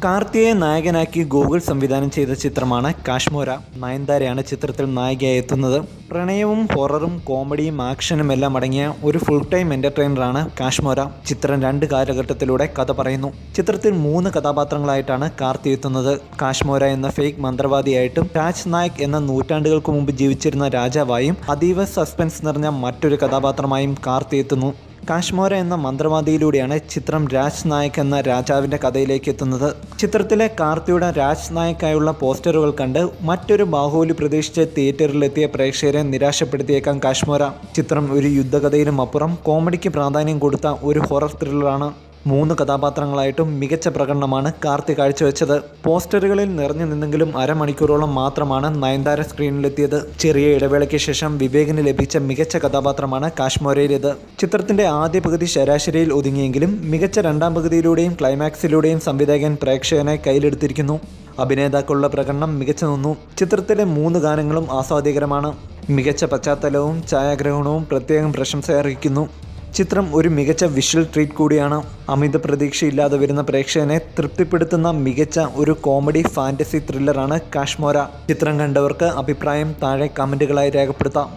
കാർത്തിയെ നായകനാക്കി ഗൂഗിൾ സംവിധാനം ചെയ്ത ചിത്രമാണ് കാശ്മോര. നയൻതാരയാണ് ചിത്രത്തിൽ നായികയായി എത്തുന്നത്. പ്രണയവും ഹൊററും കോമഡിയും ആക്ഷനും എല്ലാം അടങ്ങിയ ഒരു ഫുൾ ടൈം എൻ്റർടൈനറാണ് കാശ്മോര. ചിത്രം 2 കാലഘട്ടത്തിലൂടെ കഥ പറയുന്നു. ചിത്രത്തിൽ 3 കഥാപാത്രങ്ങളായിട്ടാണ് കാർത്തി എത്തുന്നത്. കാശ്മോര എന്ന ഫേക്ക് മന്ത്രവാദിയായിട്ടും രാജ് നായക് എന്ന നൂറ്റാണ്ടുകൾക്ക് മുമ്പ് ജീവിച്ചിരുന്ന രാജാവായും അതീവ സസ്പെൻസ് നിറഞ്ഞ മറ്റൊരു കഥാപാത്രമായും കാർത്തി എത്തുന്നു. കാശ്മോര എന്ന മന്ത്രവാദിയിലൂടെയാണ് ചിത്രം രാജ് നായക് എന്ന രാജാവിൻ്റെ കഥയിലേക്ക് എത്തുന്നത്. ചിത്രത്തിലെ കാർത്തിയുടെ രാജ് നായക്കായുള്ള പോസ്റ്ററുകൾ കണ്ട് മറ്റൊരു ബാഹുബലി പ്രതീക്ഷിച്ച് തിയേറ്ററിലെത്തിയ പ്രേക്ഷകരെ നിരാശപ്പെടുത്തിയേക്കാം കാശ്മോര. ചിത്രം ഒരു യുദ്ധകഥയിലും അപ്പുറം കോമഡിക്ക് പ്രാധാന്യം കൊടുത്ത ഒരു ഹൊറർ ത്രില്ലറാണ്. 3 കഥാപാത്രങ്ങളായിട്ടും മികച്ച പ്രകടനമാണ് കാർത്തി കാഴ്ചവെച്ചത്. പോസ്റ്ററുകളിൽ നിറഞ്ഞു നിന്നെങ്കിലും അരമണിക്കൂറോളം മാത്രമാണ് നയൻതാര സ്ക്രീനിലെത്തിയത്. ചെറിയ ഇടവേളയ്ക്ക് ശേഷം വിവേകിന് ലഭിച്ച മികച്ച കഥാപാത്രമാണ് കാശ്മോരയിലേത്. ചിത്രത്തിന്റെ ആദ്യ പകുതി ശരാശരിയിൽ ഒതുങ്ങിയെങ്കിലും മികച്ച 2ാം പകുതിയിലൂടെയും ക്ലൈമാക്സിലൂടെയും സംവിധായകൻ പ്രേക്ഷകനെ കയ്യിലെടുത്തിരിക്കുന്നു. അഭിനേതാക്കളുടെ പ്രകടനം മികച്ചു നിന്നു. ചിത്രത്തിലെ 3 ഗാനങ്ങളും ആസ്വാദ്യകരമാണ്. മികച്ച പശ്ചാത്തലവും ഛായാഗ്രഹണവും പ്രത്യേകം പ്രശംസ അർഹിക്കുന്നു. ചിത്രം ഒരു മികച്ച വിഷ്വൽ ട്രീറ്റ് കൂടിയാണ്. അമിത പ്രതീക്ഷയില്ലാതെ വരുന്ന പ്രേക്ഷകനെ തൃപ്തിപ്പെടുത്തുന്ന മികച്ച ഒരു കോമഡി ഫാന്റസി ത്രില്ലറാണ് കാശ്മോര. ചിത്രം കണ്ടവർക്ക് അഭിപ്രായം താഴെ കമൻറ്റുകളായി രേഖപ്പെടുത്താം.